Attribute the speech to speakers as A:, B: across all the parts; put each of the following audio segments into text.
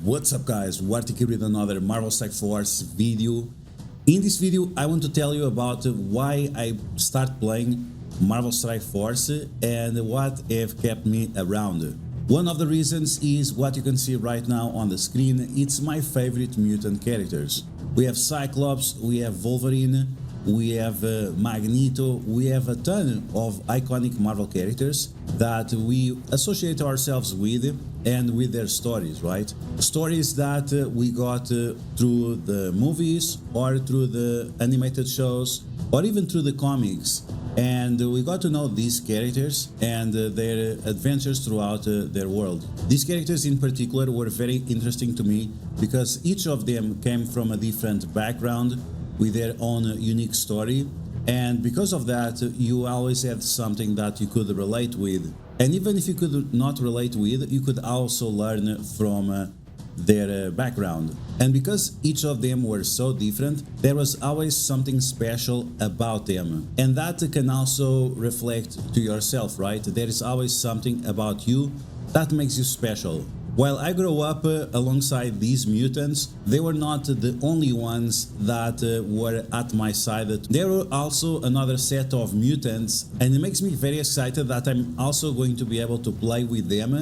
A: What's up guys, DuArktik with another Marvel Strike Force video. In this video I want to tell you about why I start playing Marvel Strike Force and what have kept me around. One of the reasons is what you can see right now on the screen. It's my favorite mutant characters. We have Cyclops, we have Wolverine, we have Magneto, we have a ton of iconic Marvel characters that we associate ourselves with and with their stories, right? Stories that we got through the movies or through the animated shows or even through the comics. And we got to know these characters and their adventures throughout their world. These characters in particular were very interesting to me because each of them came from a different background with their own unique story, and because of that you always had something that you could relate with, and even if you could not relate with, you could also learn from their background. And because each of them were so different, there was always something special about them, and that can also reflect to yourself, right? There is always something about you that makes you special. While I grew up alongside these mutants, they were not the only ones that were at my side. There were also another set of mutants, and it makes me very excited that I'm also going to be able to play with them.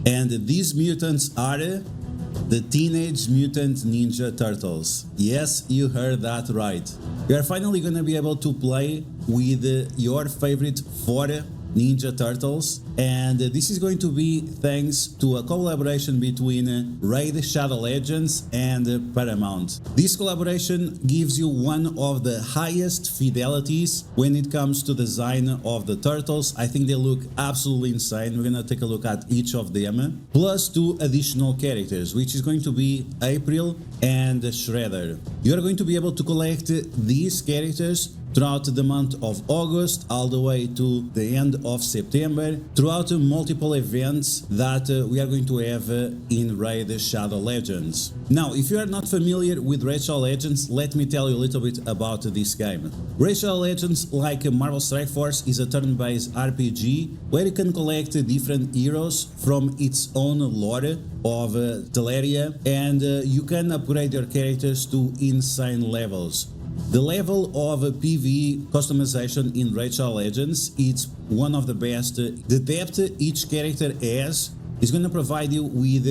A: And these mutants are the Teenage Mutant Ninja Turtles. Yes, you heard that right. You are finally going to be able to play with your favorite 4 Ninja Turtles, and this is going to be thanks to a collaboration between Raid Shadow Legends and Paramount. This collaboration gives you one of the highest fidelities when it comes to design of the turtles. I think they look absolutely insane. We're gonna take a look at each of them, plus 2 additional characters, which is going to be April and Shredder. You're going to be able to collect these characters throughout the month of August all the way to the end of September, throughout multiple events that we are going to have in Raid Shadow Legends. Now, if you are not familiar with Raid Shadow Legends, let me tell you a little bit about this game. Raid Shadow Legends, like Marvel Strike Force, is a turn-based RPG where you can collect different heroes from its own lore of Teleria, and you can upgrade your characters to insane levels. The level of PvE customization in Raid Shadow Legends is one of the best. The depth each character has is going to provide you with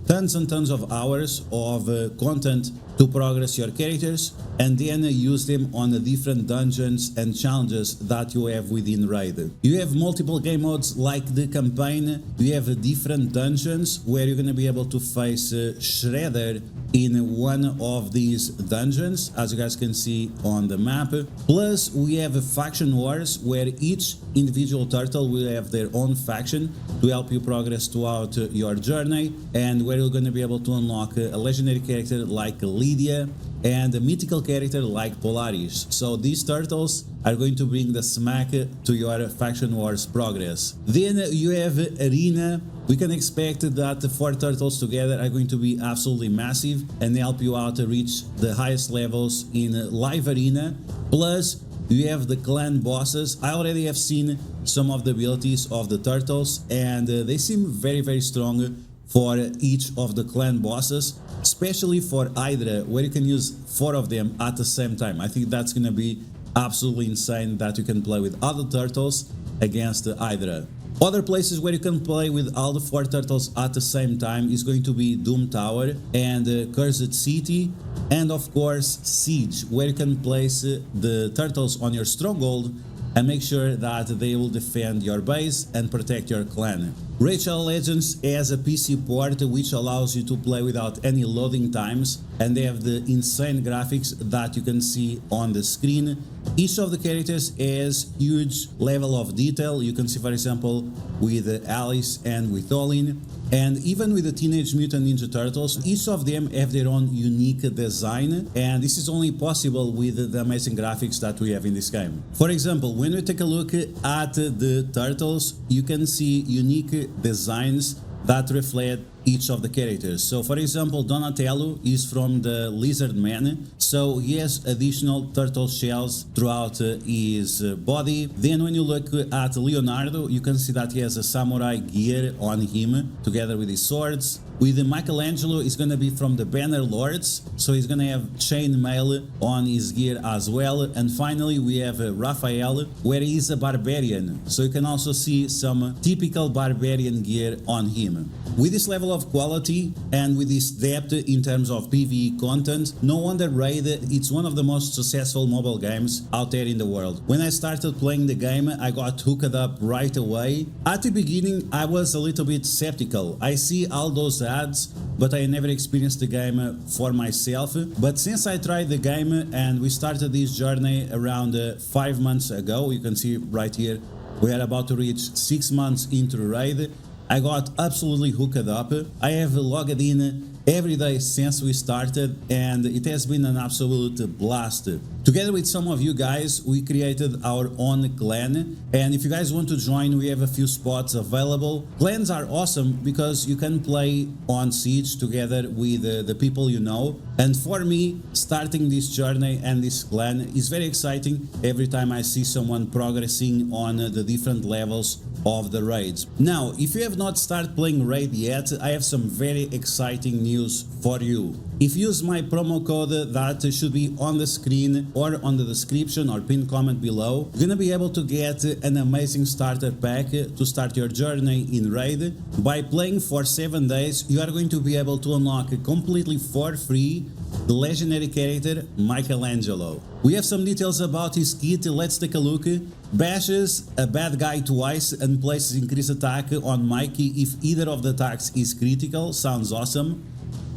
A: tons and tons of hours of content to progress your characters and then use them on the different dungeons and challenges that you have within Raid. You have multiple game modes like the campaign. You have different dungeons where you're going to be able to face Shredder in one of these dungeons, as you guys can see on the map. Plus we have faction wars where each individual turtle will have their own faction to help you progress throughout your journey, and where you're going to be able to unlock a legendary character like Lydia and a mythical character like Polaris. So these turtles are going to bring the smack to your faction wars progress. Then you have Arena. We can expect that the 4 turtles together are going to be absolutely massive and help you out to reach the highest levels in live arena. Plus you have the clan bosses. I already have seen some of the abilities of the turtles, and they seem very strong for each of the clan bosses, especially for Hydra, where you can use 4 of them at the same time. I think that's gonna be absolutely insane that you can play with other turtles against Hydra. Other places where you can play with all the 4 turtles at the same time is going to be Doom Tower and Cursed City, and of course Siege, where you can place the turtles on your stronghold and make sure that they will defend your base and protect your clan. Raid Shadow Legends has a PC port which allows you to play without any loading times, and they have the insane graphics that you can see on the screen. Each of the characters has huge level of detail. You can see, for example, with Alice and with Olin, and even with the Teenage Mutant Ninja Turtles, each of them have their own unique design, and this is only possible with the amazing graphics that we have in this game. For example, when we take a look at the turtles, you can see unique designs that reflect each of the characters. So for example, Donatello is from the Lizard Man, so he has additional turtle shells throughout his body. Then when you look at Leonardo, you can see that he has a samurai gear on him together with his swords. With Michelangelo, it's gonna be from the Banner Lords, so he's gonna have chainmail on his gear as well. And finally, we have Raphael, where he's a barbarian, so you can also see some typical barbarian gear on him. With this level of quality and with this depth in terms of PvE content, no wonder Raid it's one of the most successful mobile games out there in the world. When I started playing the game, I got hooked up right away. At the beginning, I was a little bit skeptical. I see all those ads, but I never experienced the game for myself. But since I tried the game and we started this journey around 5 months ago, you can see right here, we are about to reach 6 months into Raid. I got absolutely hooked up. I have logged in every day since we started, and it has been an absolute blast. Together with some of you guys, we created our own clan, and if you guys want to join, we have a few spots available. Clans are awesome because you can play on Siege together with the people you know, and for me, starting this journey and this clan is very exciting every time I see someone progressing on the different levels of the raids. Now, if you have not started playing Raid yet, I have some very exciting news for you. If you use my promo code that should be on the screen or on the description or pinned comment below, you're gonna be able to get an amazing starter pack to start your journey in Raid. By playing for 7 days, you are going to be able to unlock completely for free the legendary character Michelangelo. We have some details about his kit, let's take a look. Bashes a bad guy twice and places increased attack on Mikey if either of the attacks is critical, sounds awesome.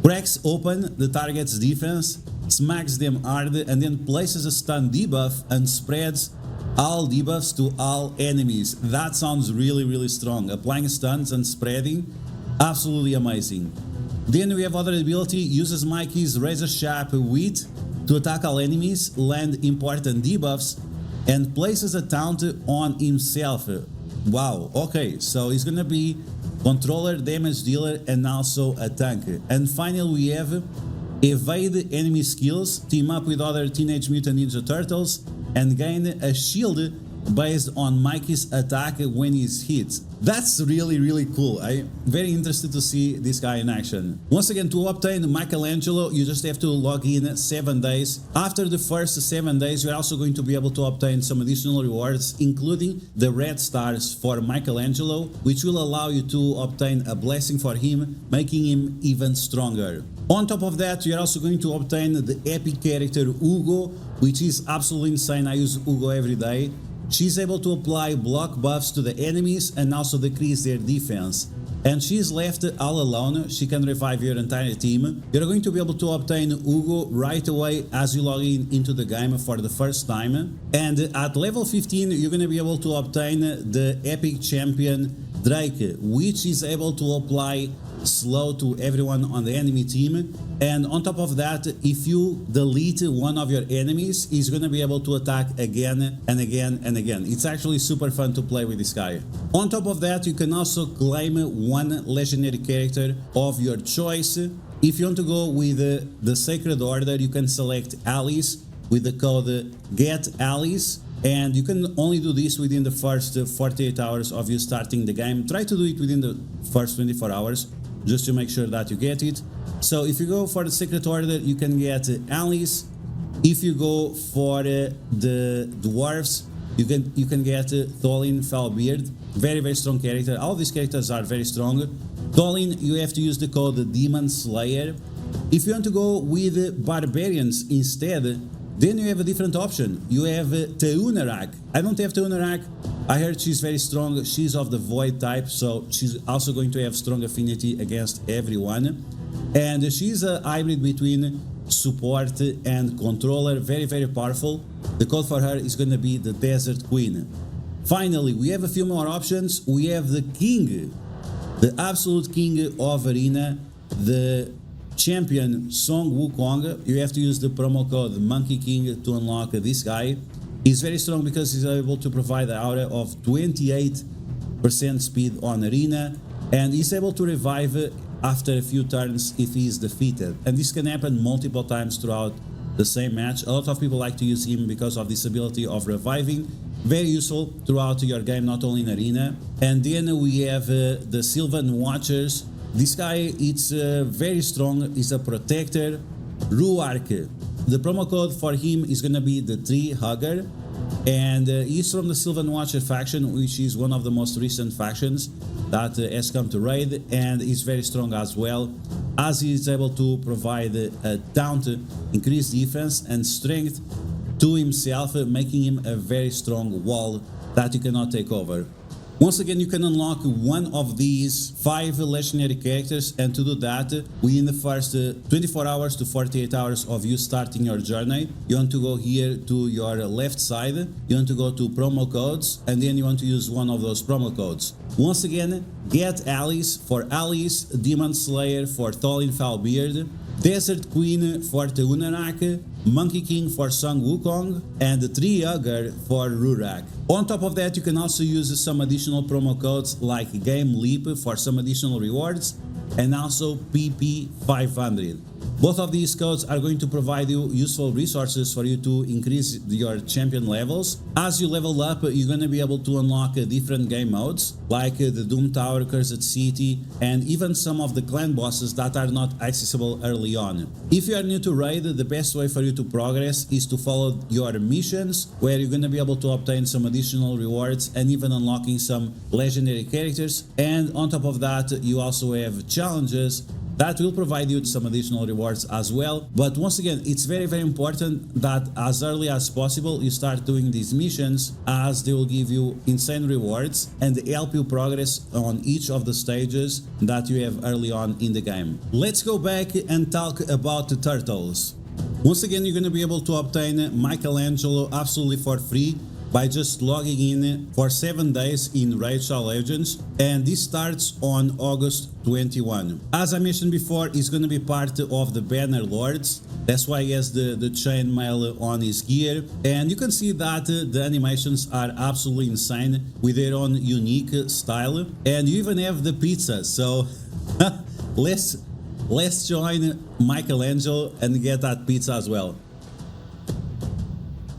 A: Cracks open the target's defense, smacks them hard, and then places a stun debuff and spreads all debuffs to all enemies. That sounds really strong. Applying stuns and spreading, absolutely amazing. Then we have other ability, uses Mikey's razor sharp wit to attack all enemies, land important debuffs, and places a taunt on himself. Wow, okay, so he's gonna be controller, damage dealer, and also a tank. And finally we have evade enemy skills, team up with other Teenage Mutant Ninja Turtles, and gain a shield based on Mikey's attack when he's hit. That's really cool. I'm very interested to see this guy in action. Once again, to obtain Michelangelo, you just have to log in 7 days. After the first 7 days, you're also going to be able to obtain some additional rewards, including the red stars for Michelangelo, which will allow you to obtain a blessing for him, making him even stronger. On top of that, you're also going to obtain the epic character Uugo, which is absolutely insane. I use Uugo every day. She's able to apply block buffs to the enemies and also decrease their defense. And she's left all alone, she can revive your entire team. You're going to be able to obtain Uugo right away as you log in into the game for the first time. And at level 15, you're going to be able to obtain the epic champion Drake, which is able to apply slow to everyone on the enemy team. And on top of that, if you delete one of your enemies, he's going to be able to attack again and again and again. It's actually super fun to play with this guy. On top of that, you can also claim one legendary character of your choice. If you want to go with the Sacred Order, you can select Alice with the code GETAlice. And you can only do this within the first 48 hours of you starting the game. Try to do it within the first 24 hours, just to make sure that you get it. So if you go for the Secret Order, you can get Alice. If you go for the dwarves, you can get Tholin Fellbeard. Very strong character. All these characters are very strong. Tholin, you have to use the code Demon Slayer. If you want to go with barbarians instead, then you have a different option. You have Teunarak. I don't have Teunarak. I heard she's very strong. She's of the Void type, so she's also going to have strong affinity against everyone. And she's a hybrid between support and controller. Very powerful. The code for her is going to be the Desert Queen. Finally, we have a few more options. We have the king, the absolute king of Arena, the champion Song Wukong. You have to use the promo code Monkey King to unlock this guy. He's very strong because he's able to provide an aura of 28% speed on Arena, and he's able to revive after a few turns if he is defeated. And this can happen multiple times throughout the same match. A lot of people like to use him because of this ability of reviving. Very useful throughout your game, not only in Arena. And then we have the Sylvan Watchers. This guy, it's very strong, he's a protector. DuArktik. The promo code for him is gonna be the Tree Hugger. And he's from the Sylvan Watcher faction, which is one of the most recent factions that has come to raid, and is very strong as well, as he is able to provide a taunt, increased defense and strength to himself, making him a very strong wall that you cannot take over. Once again, you can unlock one of these 5 legendary characters, and to do that, within the first 24 hours to 48 hours of you starting your journey, you want to go here to your left side, you want to go to promo codes, and then you want to use one of those promo codes. Once again, get Alice for Alice, Demon Slayer for Tholin Foulbeard, Desert Queen for Duarktik, Monkey King for Song Wukong, and the Tree Hugger for Rurak. On top of that, you can also use some additional promo codes like Game Leap for some additional rewards, and also PP500. Both of these codes are going to provide you useful resources for you to increase your champion levels. As you level up, you're going to be able to unlock different game modes, like the Doom Tower, Cursed City, and even some of the clan bosses that are not accessible early on. If you are new to raid, the best way for you to progress is to follow your missions, where you're going to be able to obtain some additional rewards and even unlocking some legendary characters. And on top of that, you also have challenges that will provide you some additional rewards as well. But once again, it's very important that as early as possible you start doing these missions, as they will give you insane rewards and help you progress on each of the stages that you have early on in the game. Let's go back and talk about the turtles. Once again, you're going to be able to obtain Michelangelo absolutely for free by just logging in for 7 days in Raid Shadow Legends, and this starts on August 21. As I mentioned before, he's going to be part of the Banner Lords. That's why he has the chainmail on his gear, and you can see that the animations are absolutely insane with their own unique style, and you even have the pizza. So let's join Michelangelo and get that pizza as well.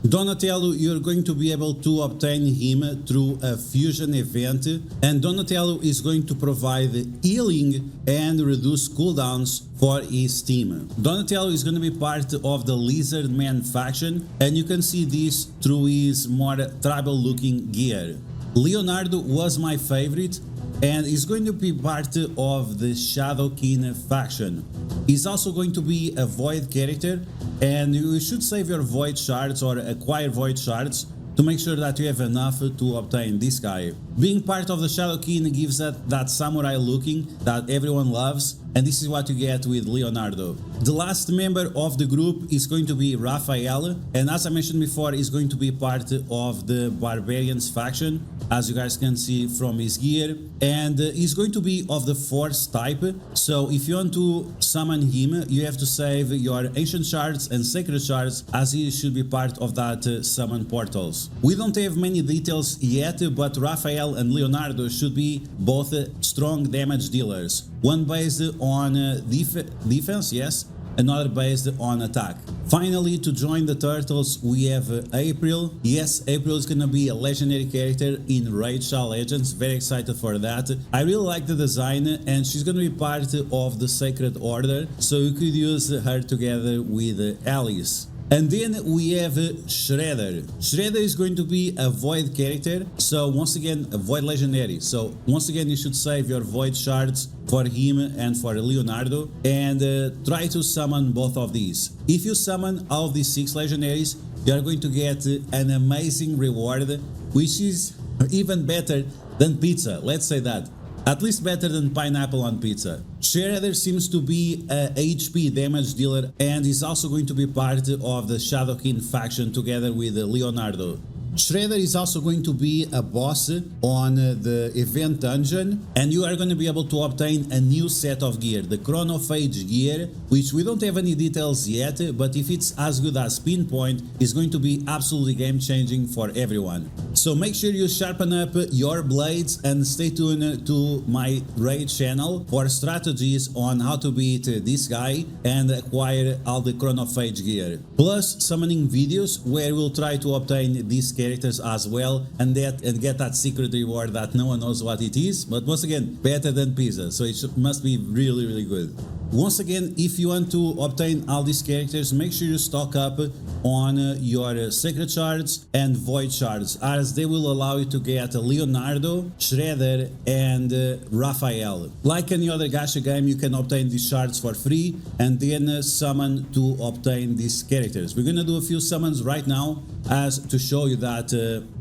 A: Donatello, you're going to be able to obtain him through a fusion event, and Donatello is going to provide healing and reduce cooldowns for his team. Donatello is going to be part of the Lizard Man faction, and you can see this through his more tribal looking gear. Leonardo was my favorite, and is going to be part of the Shadow King faction. He's also going to be a Void character, and you should save your Void shards or acquire Void shards to make sure that you have enough to obtain this guy. Being part of the Shadow King gives that samurai looking that everyone loves, and this is what you get with Leonardo. The last member of the group is going to be Raphael, and as I mentioned before, is going to be part of the Barbarians faction, as you guys can see from his gear, and he's going to be of the Force type. So if you want to summon him, you have to save your Ancient Shards and Sacred Shards, as he should be part of that summon portals. We don't have many details yet, but Raphael and Leonardo should be both strong damage dealers. One based on defense, yes, another based on attack. Finally, to join the turtles, we have April. Yes, April is gonna be a legendary character in Raid Shadow Legends. Very excited for that. I really like the design, and she's gonna be part of the Sacred Order, so you could use her together with Alice. And then we have Shredder. Shredder is going to be a Void character, so once again, a Void legendary. So once again, you should save your Void shards for him and for Leonardo, and try to summon both of these. If you summon all of these 6 legendaries, you are going to get an amazing reward, which is even better than pizza, let's say that. At least better than pineapple on pizza. Shredder seems to be a HP damage dealer, and is also going to be part of the Shadow King faction together with Leonardo. Shredder is also going to be a boss on the event dungeon, and you are going to be able to obtain a new set of gear, the Chronophage gear, which we don't have any details yet, but if it's as good as Pinpoint, it's going to be absolutely game changing for everyone. So make sure you sharpen up your blades and stay tuned to my raid channel for strategies on how to beat this guy and acquire all the Chronophage gear. Plus summoning videos where we'll try to obtain these characters as well and get that secret reward that no one knows what it is, but once again, better than pizza, so it must be really good. Once again, if you want to obtain all these characters, make sure you stock up on your Sacred Shards and Void Shards, as they will allow you to get Leonardo, Shredder, and Raphael. Like any other gacha game, you can obtain these shards for free and then summon to obtain these characters. We're gonna do a few summons right now as to show you that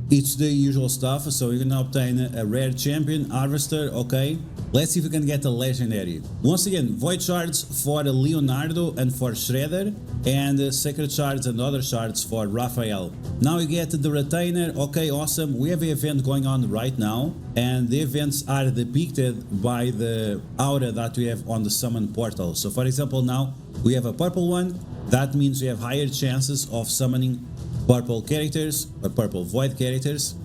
A: it's the usual stuff. So you're gonna obtain a rare champion, Harvester, okay. Let's see if we can get a legendary. Once again, Void Shards for Leonardo and for Shredder, and Sacred Shards and other shards for Raphael. Now you get the Retainer, okay, awesome. We have an event going on right now, and the events are depicted by the aura that we have on the summon portal. So for example, now we have a purple one. That means we have higher chances of summoning purple characters or purple void characters.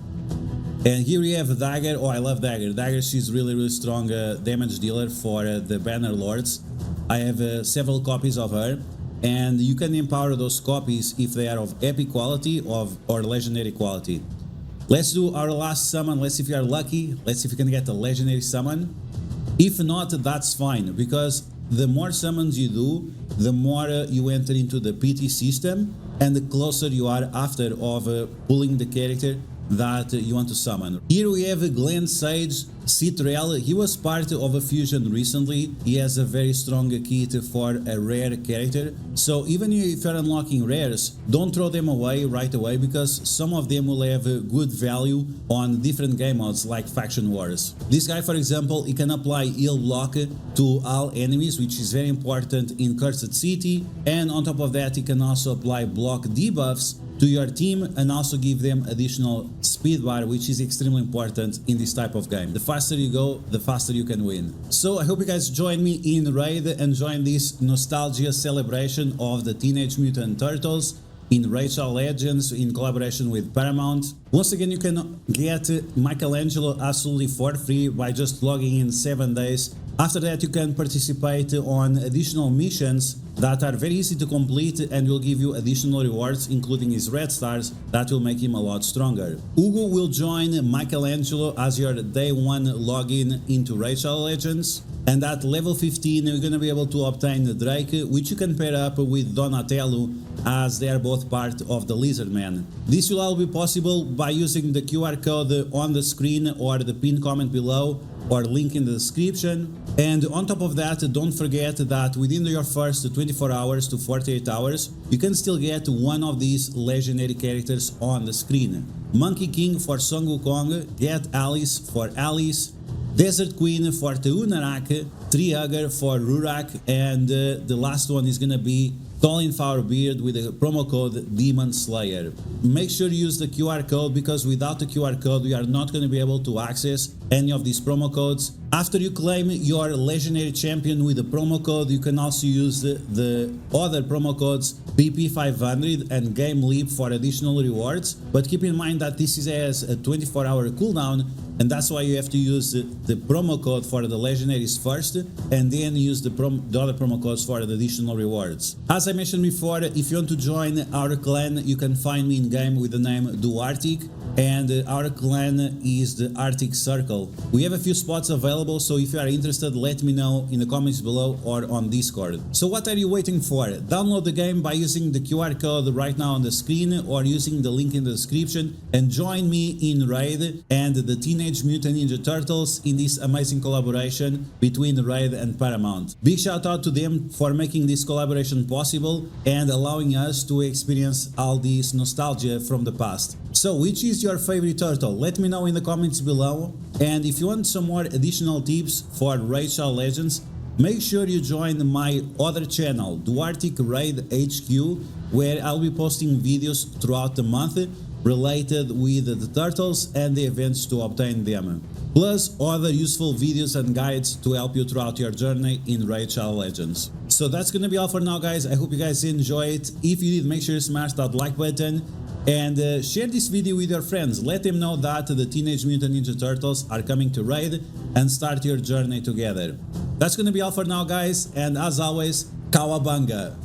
A: And here we have Dagger. Oh, I love Dagger. Dagger, she's really strong damage dealer for the Banner Lords. I have several copies of her, and you can empower those copies if they are of epic quality or legendary quality. Let's do our last summon. Let's see if we are lucky. Let's see if we can get a legendary summon. If not, that's fine, because the more summons you do, the more you enter into the PT system, and the closer you are after of pulling the character that you want to summon. Here we have Glen Sage Citrell. He was part of a fusion recently. He has a very strong kit for a rare character. So even if you're unlocking rares, don't throw them away right away, because some of them will have good value on different game modes like Faction Wars. This guy, for example, he can apply heal block to all enemies, which is very important in Cursed City, and on top of that he can also apply block debuffs to your team and also give them additional speed bar, which is extremely important in this type of game. The faster you go, the faster you can win. So I hope you guys join me in Raid and join this nostalgia celebration of the Teenage Mutant Turtles in Rachel Legends in collaboration with Paramount. Once again, you can get Michelangelo absolutely for free by just logging in 7 days. After that, you can participate on additional missions that are very easy to complete and will give you additional rewards, including his red stars that will make him a lot stronger. Uugo will join Michelangelo as your day 1 login into Rachel Legends, and at level 15 you're going to be able to obtain the Drake, which you can pair up with Donatello, as they are both part of the Lizard Man. This will all be possible by using the QR code on the screen or the pinned comment below, or link in the description. And on top of that, don't forget that within your first 24 hours to 48 hours, you can still get one of these legendary characters on the screen. Monkey King for Son Wukong, Get Alice for Alice, Desert Queen for Teunarak, Triugger for Rurak, and the last one is gonna be Colin Beard with the promo code Demon Slayer. Make sure you use the QR code, because without the QR code we are not going to be able to access any of these promo codes. After you claim your legendary champion with the promo code, you can also use the other promo codes PP500 and Game Leap for additional rewards, but keep in mind that this has a 24-hour cooldown, and that's why you have to use the promo code for the legendaries first, and then use the other promo codes for the additional rewards. As I mentioned before, if you want to join our clan, you can find me in game with the name DuArktik, and our clan is the Arctic Circle. We have a few spots available, so if you are interested, let me know in the comments below or on Discord. So what are you waiting for? Download the game by using the QR code right now on the screen, or using the link in the description, and join me in Raid and the Teenage Mutant Ninja Turtles in this amazing collaboration between Raid and Paramount. Big shout out to them for making this collaboration possible and allowing us to experience all this nostalgia from the past. So which is your favorite turtle? Let me know in the comments below, and if you want some more additional tips for Rachel Legends, make sure you join my other channel, DuArktik Raid HQ, where I'll be posting videos throughout the month related with the turtles and the events to obtain them, plus other useful videos and guides to help you throughout your journey in Raid Shadow Legends. So that's gonna be all for now, guys. I hope you guys enjoy it. If you did, make sure you smash that like button and share this video with your friends. Let them know that the Teenage Mutant Ninja Turtles are coming to Raid and start your journey together. That's gonna be all for now, guys, and as always, Kawabanga!